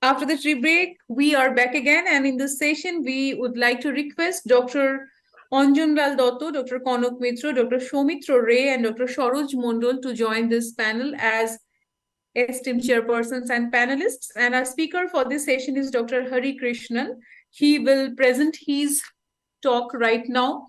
After the tree break, we are back again, and in this session, we would like to request Dr. Anjanlal Dotto, Dr. Konok Mitra, Dr. Soumitra Ray, and Dr. Saroj Mondol to join this panel as esteemed chairpersons and panelists. And our speaker for this session is Dr. Harikrishnan. He will present his talk right now.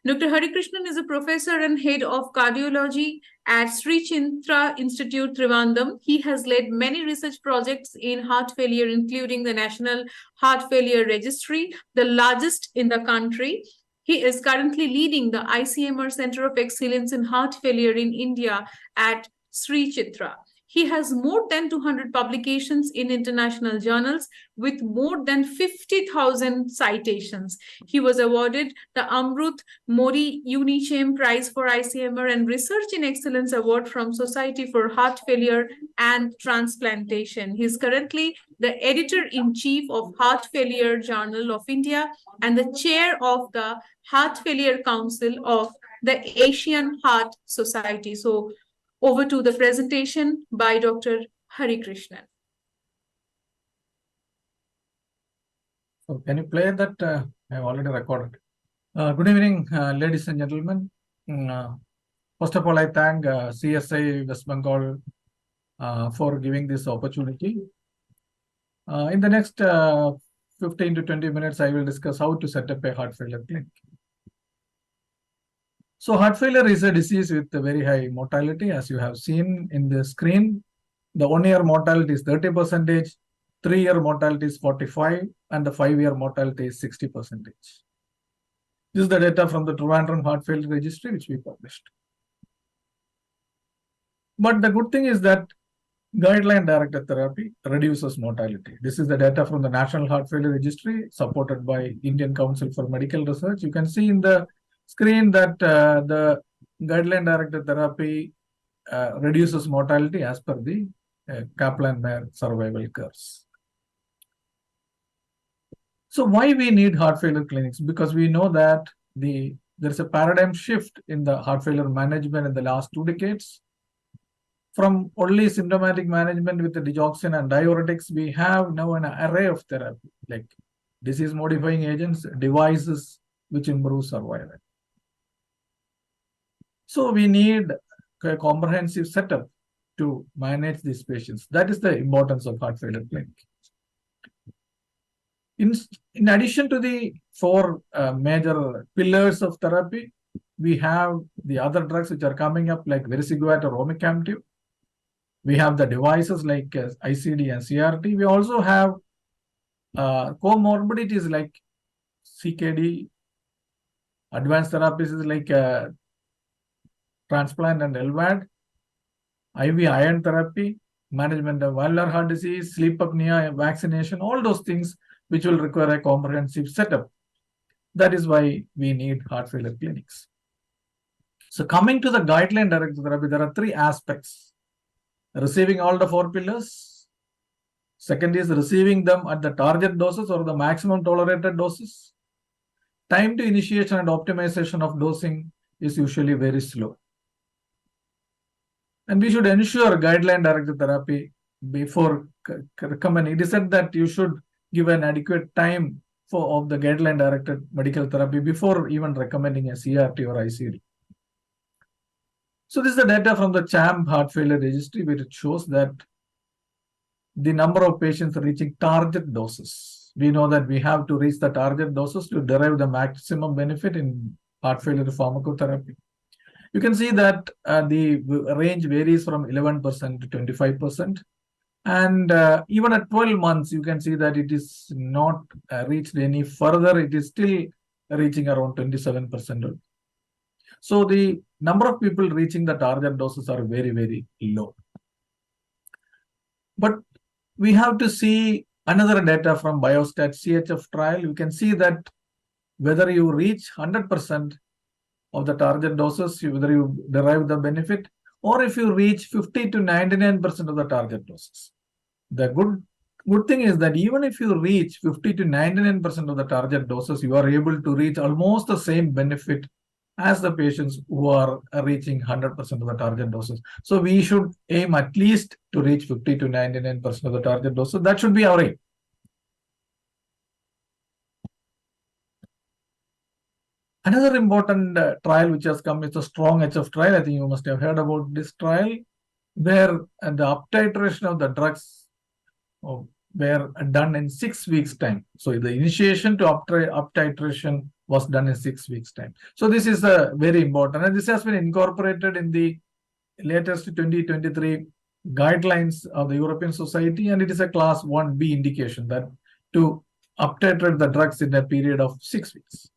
Dr. Harikrishnan is a professor and head of cardiology at Sri Chintra Institute, Trivandrum. He has led many research projects in heart failure, including the National Heart Failure Registry, the largest in the country. He is currently leading the ICMR Center of Excellence in Heart Failure in India at Sri Chitra. He has more than 200 publications in international journals with more than 50,000 citations. He was awarded the Amrut Mori Unichem Prize for ICMR and Research in Excellence Award from Society for Heart Failure and Transplantation. He is currently the editor-in-chief of Heart Failure Journal of India and the chair of the Heart Failure Council of the Asian Heart Society. So, over to the presentation by Dr. Harikrishnan. So can you play that? I have already recorded. Good evening, ladies and gentlemen. First of all, I thank CSI West Bengal for giving this opportunity. In the next 15 to 20 minutes, I will discuss how to set up a heart failure clinic. So heart failure is a disease with a very high mortality, as you have seen in the screen. The 1-year mortality is 30%, 3-year mortality is 45%, and the 5-year mortality is 60%. This is the data from the Trivandrum Heart Failure Registry, which we published. But the good thing is that guideline-directed therapy reduces mortality. This is the data from the National Heart Failure Registry, supported by Indian Council for Medical Research. You can see in the screen that the guideline-directed therapy reduces mortality as per the Kaplan-Meier survival curves. So why we need heart failure clinics? Because we know that there's a paradigm shift in the heart failure management in the last 2 decades. From only symptomatic management with the digoxin and diuretics, we have now an array of therapy, like disease-modifying agents, devices which improve survival. So we need a comprehensive setup to manage these patients. That is the importance of heart failure clinic. In addition to the 4 major pillars of therapy, we have the other drugs which are coming up like vericiguat or omecamtiv. We have the devices like ICD and CRT. We also have comorbidities like CKD, advanced therapies like transplant and LVAD, IV iron therapy, management of valvular heart disease, sleep apnea, vaccination, all those things which will require a comprehensive setup. That is why we need heart failure clinics. So coming to the guideline-directed therapy, there are 3 aspects. Receiving all the 4 pillars. Second is receiving them at the target doses or the maximum tolerated doses. Time to initiation and optimization of dosing is usually very slow. And we should ensure guideline-directed therapy before recommending. It is said that you should give an adequate time of the guideline-directed medical therapy before even recommending a CRT or ICD. So this is the data from the CHAMP Heart Failure Registry, where it shows that the number of patients reaching target doses. We know that we have to reach the target doses to derive the maximum benefit in heart failure pharmacotherapy. You can see that the range varies from 11% to 25%. And even at 12 months, you can see that it is not reached any further. It is still reaching around 27%. So the number of people reaching the target doses are very, very low. But we have to see another data from Biostat CHF trial. You can see that whether you reach 100% of the target doses, whether you derive the benefit, or if you reach 50 to 99% of the target doses. The good thing is that even if you reach 50 to 99% of the target doses, you are able to reach almost the same benefit as the patients who are reaching 100% of the target doses. So we should aim at least to reach 50 to 99% of the target doses. That should be our aim. Another important trial which has come is the strong HF trial. I think you must have heard about this trial, where the up-titration of the drugs were done in 6 weeks' time. So the initiation to up-titration was done in 6 weeks' time. So this is very important, and this has been incorporated in the latest 2023 guidelines of the European Society, and it is a class 1B indication that to up-titrate the drugs in a period of 6 weeks.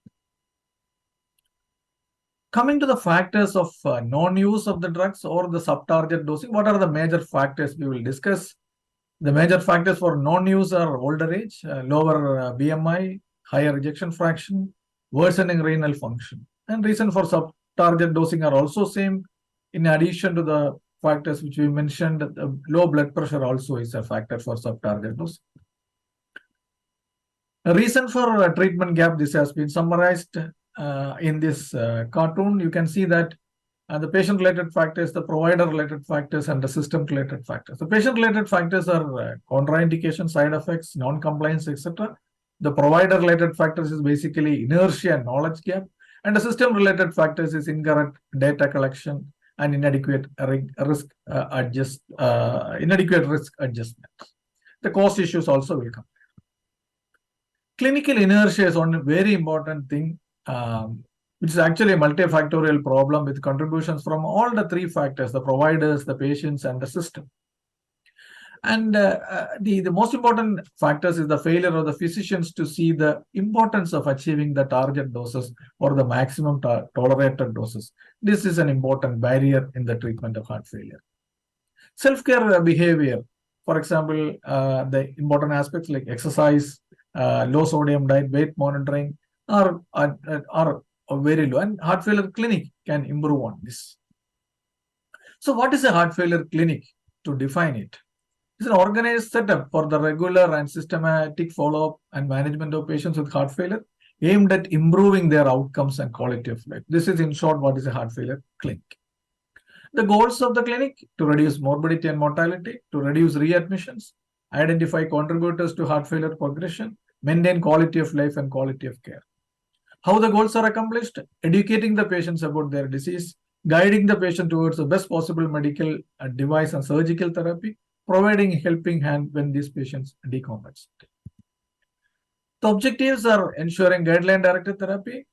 Coming to the factors of non-use of the drugs or the sub-target dosing, what are the major factors we will discuss? The major factors for non-use are older age, lower BMI, higher ejection fraction, worsening renal function. And reason for sub-target dosing are also same. In addition to the factors which we mentioned, low blood pressure also is a factor for sub-target dosing. A reason for treatment gap, this has been summarized in this cartoon. You can see that the patient-related factors, the provider-related factors, and the system-related factors. The patient-related factors are contraindication, side effects, non-compliance, etc. The provider-related factors is basically inertia and knowledge gap, and the system-related factors is incorrect data collection and inadequate risk adjustment. The cost issues also will come. Clinical inertia is one very important thing, which is actually a multifactorial problem with contributions from all the three factors: the providers, the patients, and the system. And the most important factors is the failure of the physicians to see the importance of achieving the target doses or the maximum tolerated doses. This is an important barrier in the treatment of heart failure. Self-care behavior, for example, the important aspects like exercise, low sodium diet, weight monitoring are very low, and heart failure clinic can improve on this. So what is a heart failure clinic? To define it, it's an organized setup for the regular and systematic follow-up and management of patients with heart failure aimed at improving their outcomes and quality of life. This is in short what is a heart failure clinic. The goals of the clinic: to reduce morbidity and mortality, to reduce readmissions, identify contributors to heart failure progression, maintain quality of life and quality of care. How the goals are accomplished: educating the patients about their disease, guiding the patient towards the best possible medical device and surgical therapy, providing a helping hand when these patients decompensate. The objectives are ensuring guideline-directed therapy,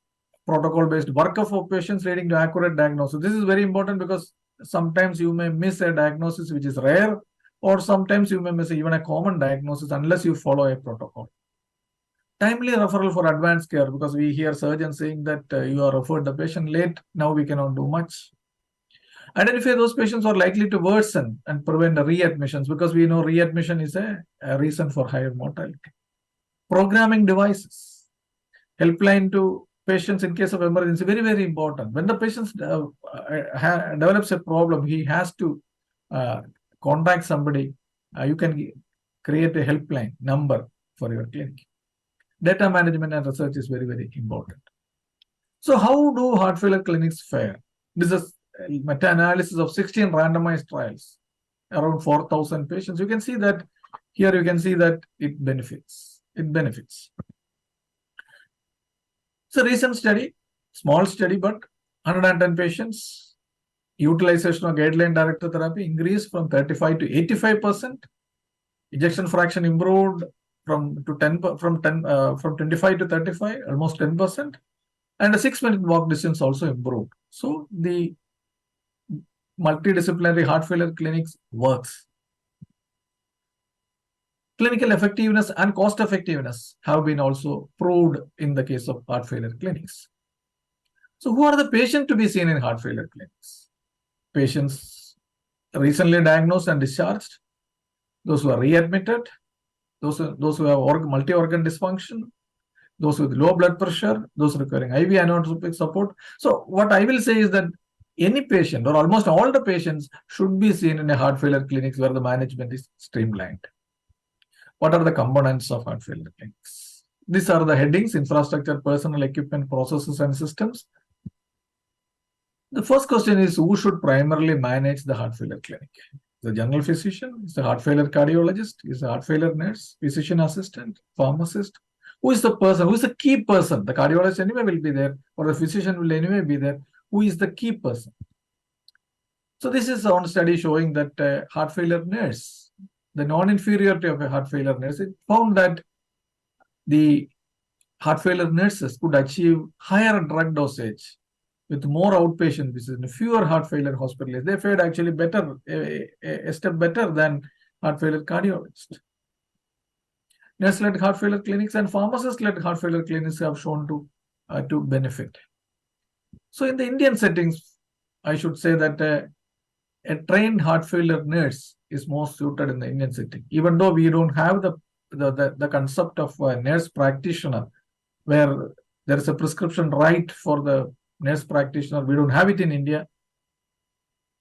protocol-based workup of patients leading to accurate diagnosis. This is very important because sometimes you may miss a diagnosis which is rare, or sometimes you may miss even a common diagnosis unless you follow a protocol. Timely referral for advanced care, because we hear surgeons saying that you are referred the patient late, now we cannot do much. Identify those patients who are likely to worsen and prevent readmissions, because we know readmission is a reason for higher mortality. Programming devices, helpline to patients in case of emergency, very, very important. When the patient develops a problem, he has to contact somebody. You can create a helpline number for your clinic. Data management and research is very, very important. So how do heart failure clinics fare? This is meta-analysis of 16 randomized trials, around 4,000 patients. You can see that here, you can see that it benefits. It's a recent study, small study, but 110 patients. Utilization of guideline-directed therapy increased from 35 to 85%. Ejection fraction improved from 25 to 35, almost 10%. And the 6-minute walk distance also improved. So the multidisciplinary heart failure clinics works. Clinical effectiveness and cost effectiveness have been also proved in the case of heart failure clinics. So who are the patients to be seen in heart failure clinics? Patients recently diagnosed and discharged, those who are readmitted, those who have multi-organ dysfunction, those with low blood pressure, those requiring IV inotropic support. So what I will say is that any patient or almost all the patients should be seen in a heart failure clinics where the management is streamlined. What are the components of heart failure clinics? These are the headings: infrastructure, personnel, equipment, processes, and systems. The first question is, who should primarily manage the heart failure clinic? The general physician, is the heart failure cardiologist, is the heart failure nurse, physician assistant, pharmacist? Who is the person? Who is the key person? The cardiologist anyway will be there, or the physician will anyway be there. Who is the key person? So this is one study showing that heart failure nurse, the non-inferiority of a heart failure nurse, it found that the heart failure nurses could achieve higher drug dosage with more outpatient visits, fewer heart failure hospitals. They fared actually better, a step better than heart failure cardiologists. Nurse-led heart failure clinics and pharmacist-led heart failure clinics have shown to benefit. So in the Indian settings, I should say that a trained heart failure nurse is most suited in the Indian setting. Even though we don't have the concept of a nurse practitioner, where there is a prescription right for the nurse practitioner, we don't have it in India.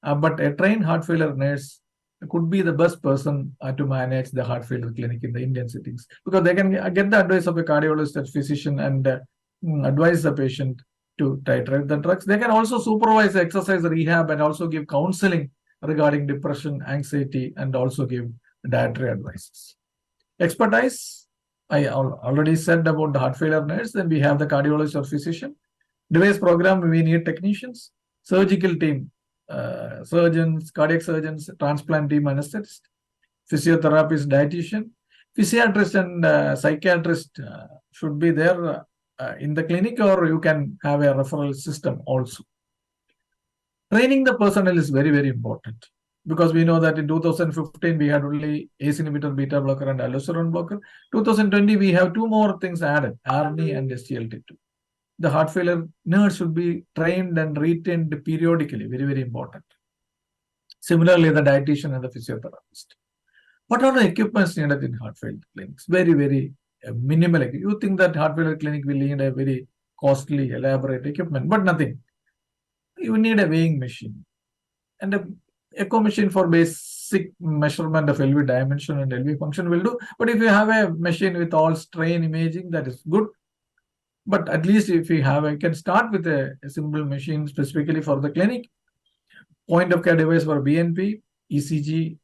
But a trained heart failure nurse could be the best person to manage the heart failure clinic in the Indian settings, because they can get the advice of a cardiologist and physician and advise the patient to titrate the drugs. They can also supervise exercise rehab and also give counseling regarding depression, anxiety, and also give dietary advices. Expertise, I already said about the heart failure nurse. Then we have the cardiologist or physician. Device program, we need technicians. Surgical team, surgeons, cardiac surgeons, transplant team, anesthetist, physiotherapist, dietitian, physiatrist and psychiatrist should be there in the clinic, or you can have a referral system also. Training the personnel is very, very important, because we know that in 2015 we had only ACE inhibitor, beta blocker, and aldosterone blocker. 2020 we have two more things added, ARNI and SGLT2. The heart failure nurse should be trained and retained periodically, very, very important. Similarly, the dietitian and the physiotherapist. What are the equipments needed in heart failure clinics? Very, very minimal. You think that heart failure clinic will need a very costly, elaborate equipment, but nothing. You need a weighing machine and a echo machine for basic measurement of LV dimension and LV function will do. But if you have a machine with all strain imaging, that is good. But at least if you have, you can start with a simple machine specifically for the clinic. Point of care device for BNP, ECG,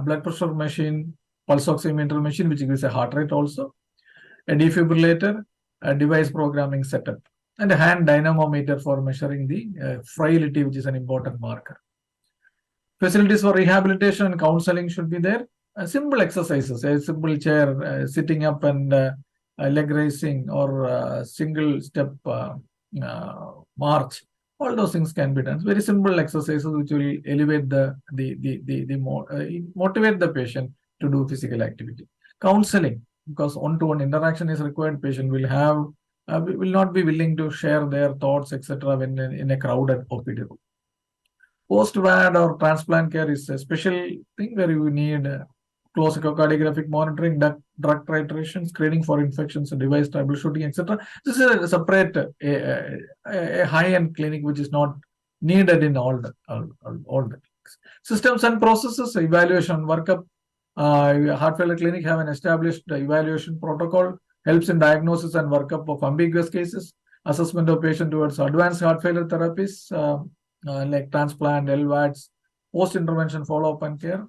blood pressure machine, pulse oximeter machine, which gives a heart rate also, a defibrillator, a device programming setup, and a hand dynamometer for measuring the frailty, which is an important marker. Facilities for rehabilitation and counseling should be there. Simple exercises, a simple chair, sitting up and leg raising, or single step march. All those things can be done. It's very simple exercises which will elevate motivate the patient to do physical activity. Counseling, because one-to-one interaction is required. Patient will not be willing to share their thoughts, etc., when in a crowded OPD room. Post-VAD or transplant care is a special thing where you need close echocardiographic monitoring, drug titration, screening for infections, device troubleshooting, etc. This is a separate, a high-end clinic which is not needed in all the clinics. Systems and processes, evaluation, workup. Heart failure clinic have an established evaluation protocol, helps in diagnosis and workup of ambiguous cases, assessment of patient towards advanced heart failure therapies like transplant, LVADs, post-intervention follow-up and care.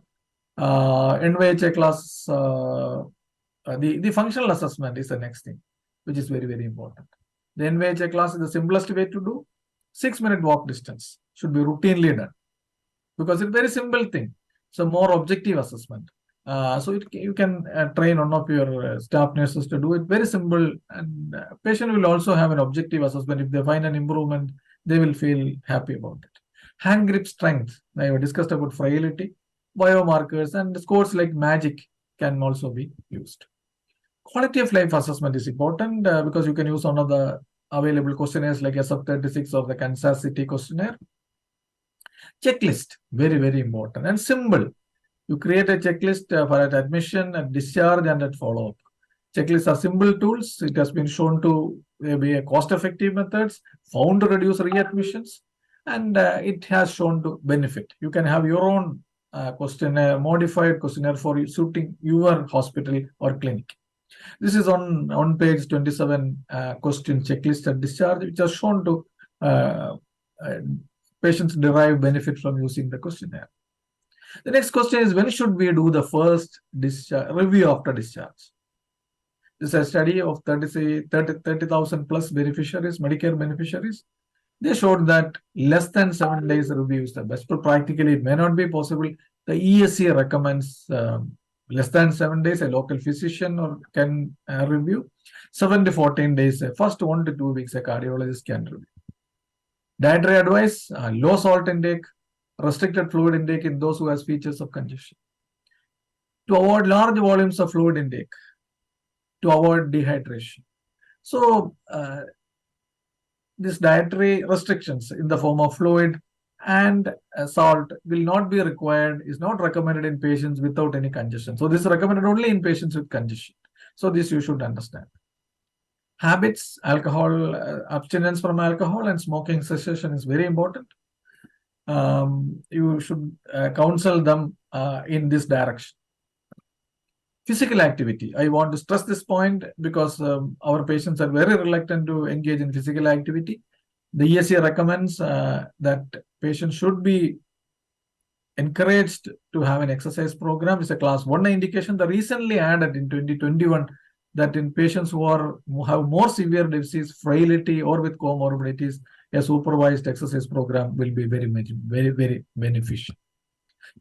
NYHA class, the functional assessment is the next thing, which is very, very important. The NYHA class is the simplest way to do. 6-minute walk distance should be routinely done, because it's a very simple thing. So more objective assessment. So you can train one of your staff nurses to do it. Very simple, and patient will also have an objective assessment. If they find an improvement, they will feel happy about it. Hand grip strength, I have discussed about frailty. Biomarkers and scores like MAGIC can also be used. Quality of life assessment is important because you can use one of the available questionnaires like SF36 or the Kansas City questionnaire. Checklist, very, very important and simple. You create a checklist for at admission, at discharge, and at follow-up. Checklists are simple tools. It has been shown to be a cost-effective methods, found to reduce readmissions, and it has shown to benefit. You can have your own questionnaire, modified questionnaire for suiting your hospital or clinic. This is on page 27 question checklist at discharge, which has shown to patients derive benefit from using the questionnaire. The next question is, when should we do the first review after discharge? This is a study of 30,000 plus beneficiaries, Medicare beneficiaries. They showed that less than 7 days review is the best, but practically it may not be possible. The ESC recommends less than 7 days, a local physician can review. 7 to 14 days, first 1 to 2 weeks, a cardiologist can review. Dietary advice, low salt intake, restricted fluid intake in those who has features of congestion. To avoid large volumes of fluid intake, to avoid dehydration. So, these dietary restrictions in the form of fluid and salt will not be required, is not recommended in patients without any congestion. So, this is recommended only in patients with congestion. So, this you should understand. Habits, alcohol, abstinence from alcohol and smoking cessation is very important. You should counsel them in this direction. Physical activity. I want to stress this point because our patients are very reluctant to engage in physical activity. The ESC recommends that patients should be encouraged to have an exercise program. It's a class 1 indication. The recently added in 2021 that in patients who have more severe disease, frailty, or with comorbidities, a supervised exercise program will be very beneficial.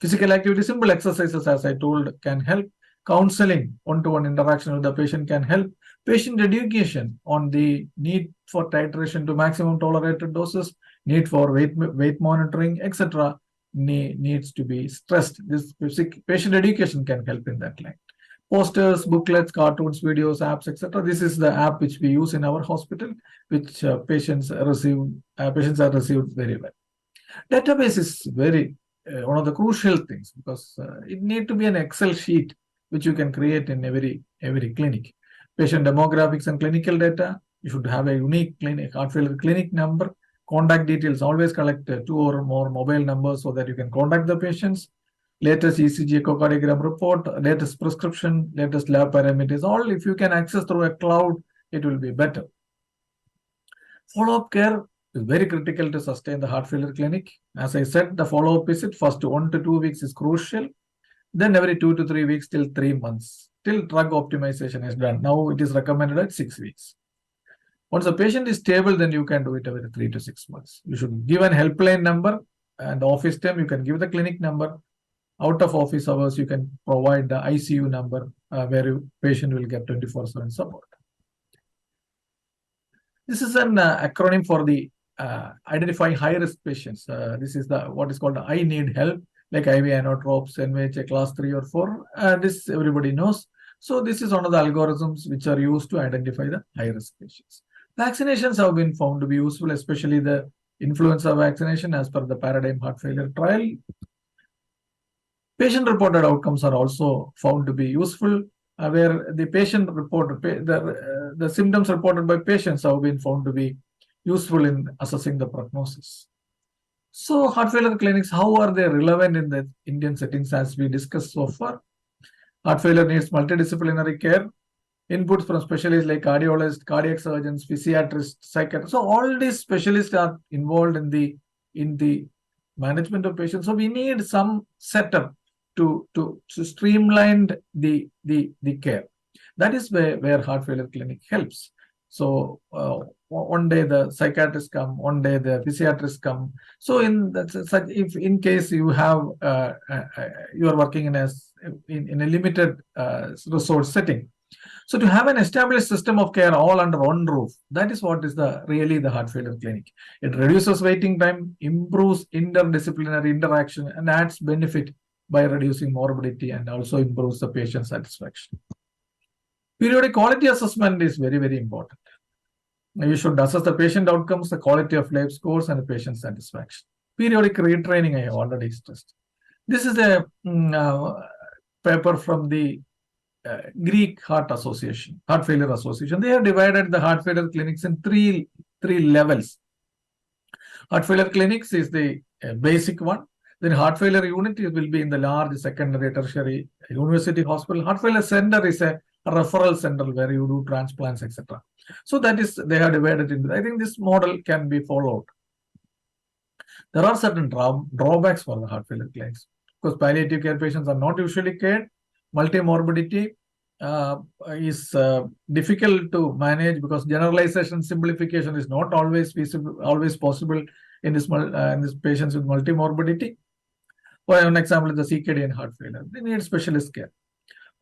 Physical activity, simple exercises, as I told, can help. Counseling, one-to-one interaction with the patient can help. Patient education on the need for titration to maximum tolerated doses, need for weight monitoring, etc. needs to be stressed. This patient education can help in that line. Posters, booklets, cartoons, videos, apps, etc. This is the app which we use in our hospital, which patients are received very well. Database is very one of the crucial things because it need to be an Excel sheet which you can create in every clinic. Patient demographics and clinical data. You should have a unique heart failure clinic number. Contact details. Always collect 2 or more mobile numbers so that you can contact the patients. Latest ECG echocardiogram report, latest prescription, latest lab parameters. All if you can access through a cloud, it will be better. Follow-up care is very critical to sustain the heart failure clinic. As I said, the follow-up visit first 1 to 2 weeks is crucial. Then every 2 to 3 weeks till 3 months, till drug optimization is done. Now it is recommended at 6 weeks. Once the patient is stable, then you can do it every 3 to 6 months. You should give an helpline number and office time. You can give the clinic number. Out of office hours, you can provide the ICU number where your patient will get 24/7 support. This is an acronym for the identify high-risk patients. This is what is called I need help, like IV inotropes, NVHA class 3 or 4. This everybody knows. So this is one of the algorithms which are used to identify the high-risk patients. Vaccinations have been found to be useful, especially the influenza vaccination as per the Paradigm Heart Failure trial. Patient-reported outcomes are also found to be useful, where the patient reported the symptoms reported by patients have been found to be useful in assessing the prognosis. So, heart failure clinics, how are they relevant in the Indian settings as we discussed so far? Heart failure needs multidisciplinary care, inputs from specialists like cardiologists, cardiac surgeons, physiatrists, psychiatrists. So, all these specialists are involved in the management of patients. So, we need some setup to streamline the care. That is where heart failure clinic helps. So one day the psychiatrists come, one day the physiatrists come. So if in case you have you are working in a limited resource setting, so to have an established system of care all under one roof, that is what is really the heart failure clinic. It reduces waiting time, improves interdisciplinary interaction, and adds benefit by reducing morbidity and also improves the patient satisfaction. Periodic quality assessment is very, very important. You should assess the patient outcomes, the quality of life scores, and the patient satisfaction. Periodic retraining, I have already stressed. This is a paper from the Greek Heart Failure Association. They have divided the heart failure clinics in three levels. Heart failure clinics is the basic one. Then heart failure unit will be in the large secondary, tertiary university hospital. Heart failure center is a referral center where you do transplants, etc. So that is, they are divided into. I think this model can be followed. There are certain drawbacks for the heart failure clinics because palliative care patients are not usually cared. Multimorbidity is difficult to manage because generalization, simplification is not always possible in this patients with multimorbidity. For an example, the CKD and heart failure, they need specialist care.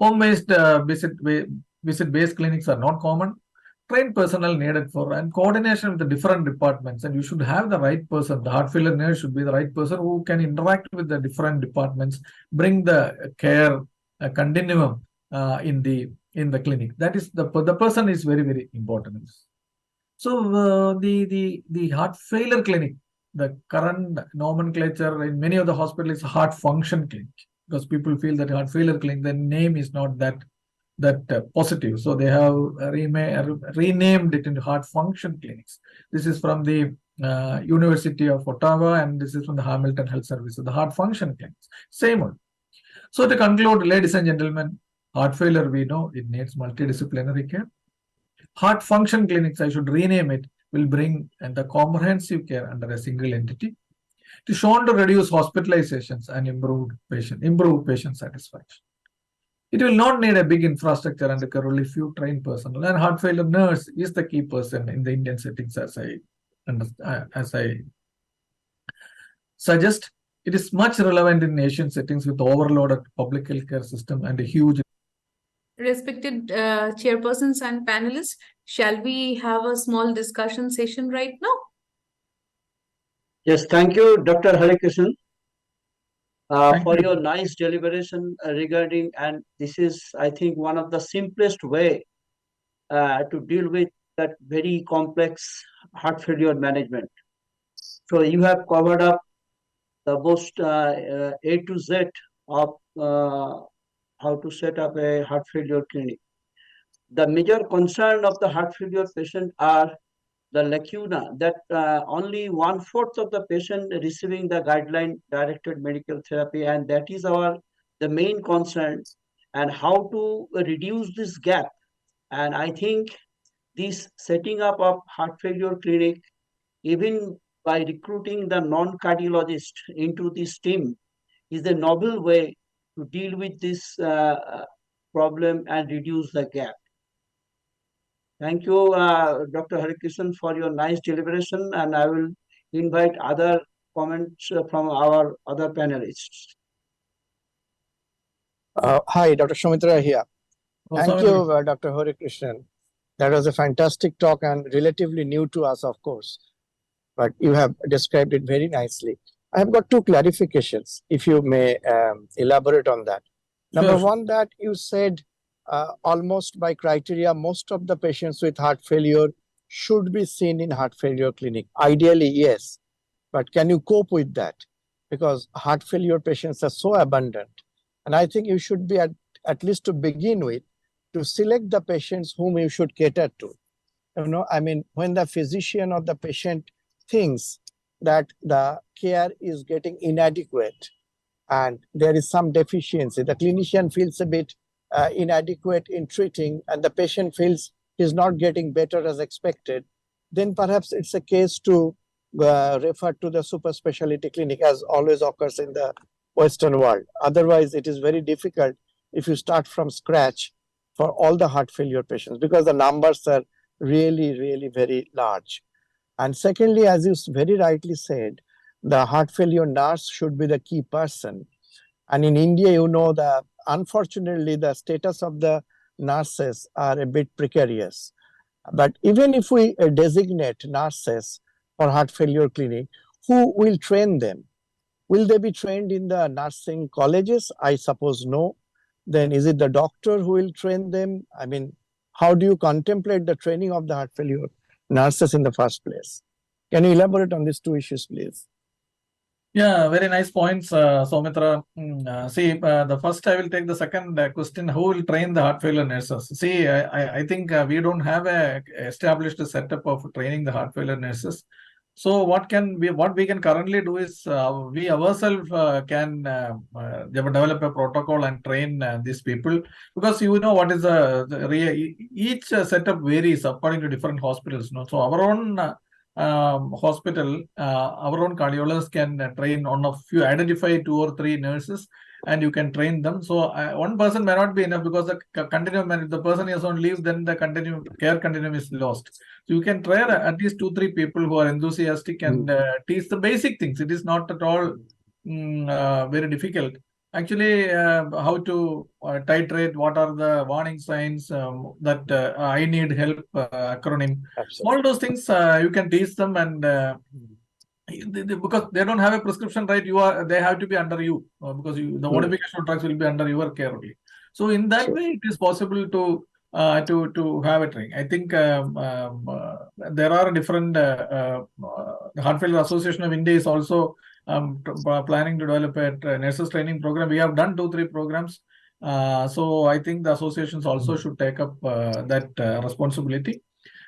Home-based visit-based clinics are not common. Trained personnel needed for and coordination with the different departments, and you should have the right person. The heart failure nurse should be the right person who can interact with the different departments, bring the care continuum in the clinic. That is the person is very, very important. So the heart failure clinic, the current nomenclature in many of the hospitals is heart function clinic because people feel that heart failure clinic, the name is not that positive. So they have renamed it into heart function clinics. This is from the University of Ottawa, and this is from the Hamilton Health Services, the heart function clinics. Same one. So to conclude, ladies and gentlemen, heart failure, we know it needs multidisciplinary care. Heart function clinics, I should rename it, will bring the comprehensive care under a single entity. It is shown to reduce hospitalizations and improve patient satisfaction. It will not need a big infrastructure and only few trained personnel. And heart failure nurse is the key person in the Indian settings, as I suggest. It is much relevant in Asian settings with overloaded public healthcare system and a huge. Respected chairpersons and panelists, shall we have a small discussion session right now? Yes, thank you, Dr. Harikrishnan, for your nice deliberation regarding, and this is, I think, one of the simplest way to deal with that very complex heart failure management. So you have covered up the most A to Z of how to set up a heart failure clinic. The major concern of the heart failure patient are the lacuna that only 1/4 of the patient receiving the guideline directed medical therapy, and that is the main concern, and how to reduce this gap. And I think this setting up of heart failure clinic, even by recruiting the non-cardiologist into this team, is a novel way to deal with this problem and reduce the gap. Thank you, Dr. Harikrishnan, for your nice deliberation, and I will invite other comments from our other panelists. Hi, Dr. Soumitra here. Thank you, Dr. Harikrishnan. That was a fantastic talk and relatively new to us, of course, but you have described it very nicely. I have got two clarifications, if you may elaborate on that. Number one, that you said almost by criteria, most of the patients with heart failure should be seen in heart failure clinic. Ideally, yes. But can you cope with that? Because heart failure patients are so abundant. And I think you should be, at least to begin with, to select the patients whom you should cater to. You know, I mean, when the physician or the patient thinks that the care is getting inadequate and there is some deficiency, the clinician feels a bit inadequate in treating, and the patient feels he's not getting better as expected, then perhaps it's a case to refer to the super specialty clinic, as always occurs in the Western world. Otherwise, it is very difficult if you start from scratch for all the heart failure patients, because the numbers are really, really very large. And secondly, as you very rightly said, the heart failure nurse should be the key person. And in India, you know, unfortunately, the status of the nurses are a bit precarious. But even if we designate nurses for heart failure clinic, who will train them? Will they be trained in the nursing colleges? I suppose no. Then is it the doctor who will train them? I mean, how do you contemplate the training of the heart failure nurses in the first place? Can you elaborate on these two issues, please? Yeah, very nice points, Soumitra. The first I will take the second question, who will train the heart failure nurses? See, I think we don't have a established setup of training the heart failure nurses. So what we can currently do is we ourselves can develop a protocol and train these people, because you know what is each setup varies according to different hospitals. No? So our own hospital, our own cardiologist can train on a few, identify 2 or 3 nurses, and you can train them. So one person may not be enough, because the continuum, if the person is on leave, then the care continuum is lost. So you can try at least 2-3 people who are enthusiastic and teach the basic things. It is not at all very difficult. Actually, how to titrate, what are the warning signs, that I need help acronym. Absolutely. All those things you can teach them, and because they don't have a prescription, right? They have to be under you, because the modification of drugs will be under your care only. So in that way, it is possible to have a training. I think there are different. The Heart Failure Association of India is also planning to develop a nurses training program. We have done 2-3 programs. So I think the associations also should take up that responsibility.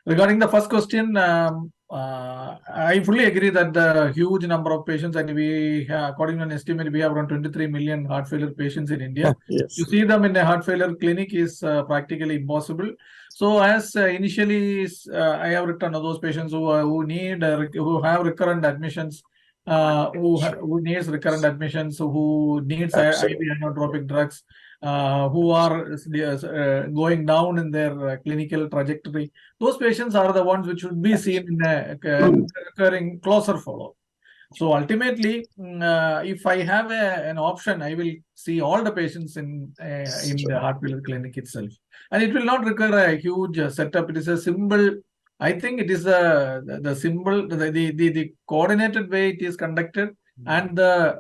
Regarding the first question, I fully agree that the huge number of patients, and according to an estimate, we have around 23 million heart failure patients in India. Yes. To see them in a heart failure clinic is practically impossible. So as initially I have written those patients who have recurrent admissions, who needs recurrent admissions, who needs IV inotropic drugs, who are going down in their clinical trajectory. Those patients are the ones which should be seen in a recurring closer follow. So ultimately, if I have an option, I will see all the patients in the heart failure clinic itself, and it will not require a huge setup. It is a simple. I think it is the simple, the coordinated way it is conducted, and the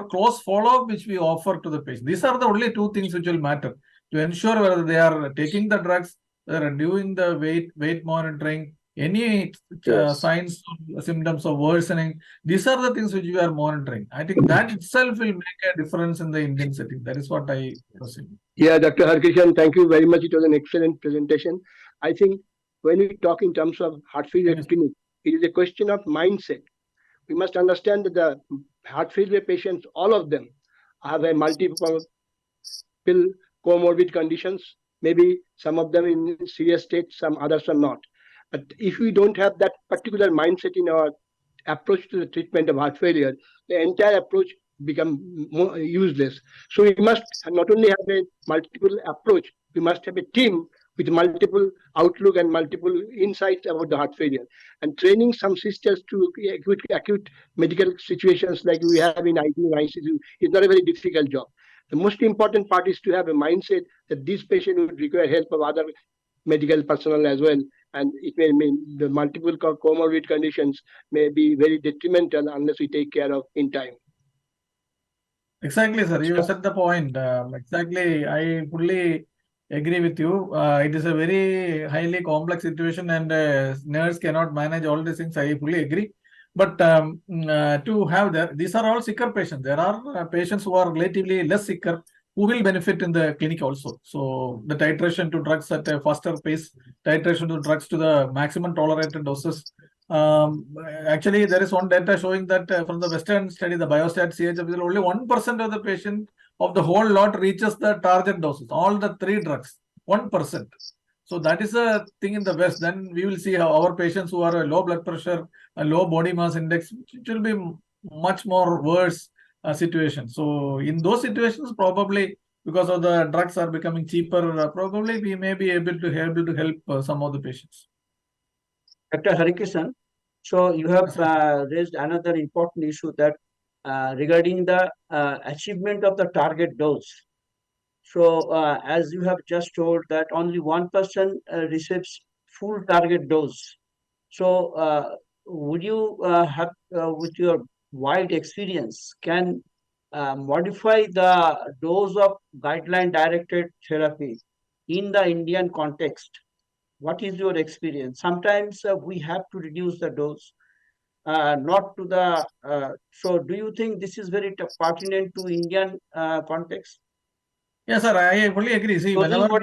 close follow-up which we offer to the patient. These are the only 2 things which will matter to ensure whether they are taking the drugs, they are doing the weight monitoring, any signs, symptoms of worsening. These are the things which we are monitoring. I think that itself will make a difference in the Indian setting. That is what I perceive. Yeah, Dr. Harikrishnan, thank you very much. It was an excellent presentation. I think when we talk in terms of heart failure clinic, it is a question of mindset. We must understand that the heart failure patients, all of them, have a multiple comorbid conditions. Maybe some of them in serious state, some others are not. But if we don't have that particular mindset in our approach to the treatment of heart failure, the entire approach become more useless. So we must not only have a multiple approach, we must have a team with multiple outlook and multiple insights about the heart failure. And training some sisters to acute medical situations like we have in ICU and ICU is not a very difficult job. The most important part is to have a mindset that this patient would require help of other medical personnel as well. And it may mean the multiple comorbid conditions may be very detrimental unless we take care of in time. Exactly, sir. You said the point. Exactly. I fully agree with you. It is a very highly complex situation, and nurse cannot manage all these things. I fully agree. But to have these are all sicker patients. There are patients who are relatively less sicker who will benefit in the clinic also. So the titration to drugs at a faster pace, titration to drugs to the maximum tolerated doses. Actually, there is one data showing that from the Western study, the biostat CHF, only 1% of the patient of the whole lot reaches the target doses. All the 3 drugs, 1%. So that is a thing in the West. Then we will see how our patients who are a low blood pressure, a low body mass index, it will be much more worse situation. So in those situations, probably because of the drugs are becoming cheaper, probably we may be able to help some of the patients. Dr. Harikrishnan, so you have raised another important issue that regarding the achievement of the target dose. So as you have just told that only 1% receives full target dose. So would you have, with your wide experience, can modify the dose of guideline-directed therapy in the Indian context? What is your experience? Sometimes we have to reduce the dose, not to the. So, do you think this is very pertinent to Indian context? Yes, sir. I fully agree. See, whenever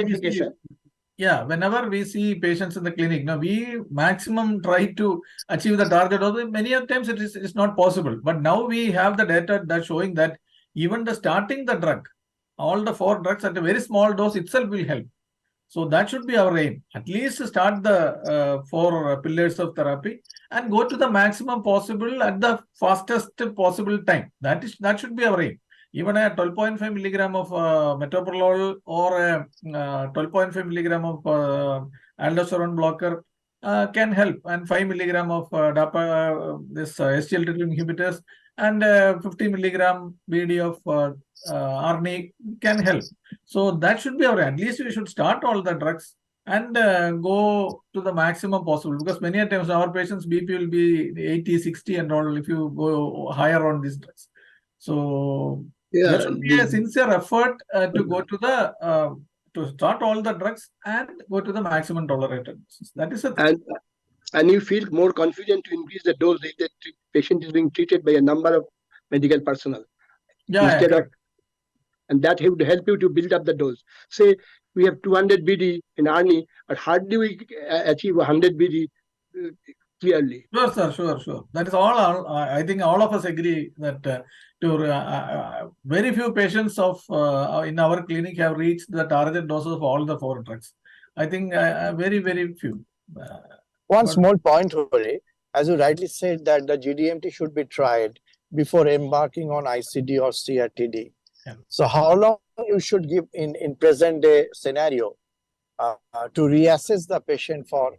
we see patients in the clinic, now we maximum try to achieve the target. Although many of times it is not possible. But now we have the data that showing that even the starting the drug, all the 4 drugs at a very small dose itself will help. So that should be our aim. At least start the 4 pillars of therapy and go to the maximum possible at the fastest possible time. That should be our aim. Even a 12.5 milligram of metoprolol or a 12.5 milligram of aldosterone blocker can help, and 5 milligram of SGLT2 inhibitors and 50 milligram BD of RNA can help. So that should be our, at least we should start all the drugs and go to the maximum possible, because many times our patients BP will be 80, 60 and all if you go higher on these drugs. So there should be a sincere effort to go to the to start all the drugs and go to the maximum tolerated doses. That is the thing. And you feel more confident to increase the dose if the patient is being treated by a number of medical personnel. Instead of, and that would help you to build up the dose. Say we have 200 BD in ARNI, but how do we achieve 100 BD clearly? Sure, sir. Sure. That is all. I think all of us agree that very few patients of in our clinic have reached the target doses of all the 4 drugs. I think very few. One small point, Hori, as you rightly said, that the GDMT should be tried before embarking on ICD or CRTD. Yeah. So how long you should give in present day scenario to reassess the patient for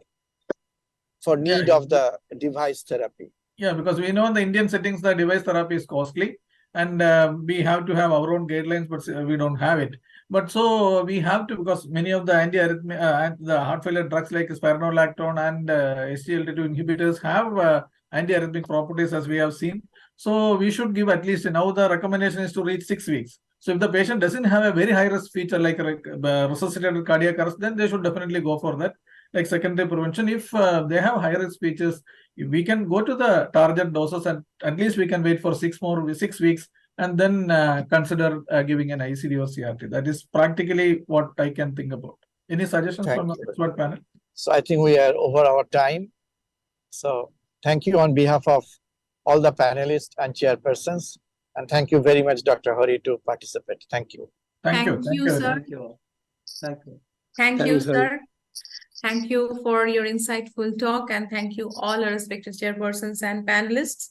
need of the device therapy? Yeah, because we know in the Indian settings the device therapy is costly, and we have to have our own guidelines, but we don't have it. But so we have to, because many of the anti-arrhythmia, the heart failure drugs like spironolactone and SGLT2 inhibitors have anti-arrhythmic properties, as we have seen. So we should give at least, now the recommendation is to reach 6 weeks. So if the patient doesn't have a very high risk feature like resuscitated cardiac arrest, then they should definitely go for that, like secondary prevention. If they have high risk features, we can go to the target doses, and at least we can wait for 6 weeks and then consider giving an ICD or CRT. That is practically what I can think about. Any suggestions from the expert panel? So I think we are over our time. So thank you on behalf of all the panelists and chairpersons. And thank you very much, Dr. Hari, to participate. Thank you. Thank you, sir. Thank you. Thank you. Thank you, Thanks, Hari. sir. Thank you for your insightful talk, and thank you all our respected chairpersons and panelists.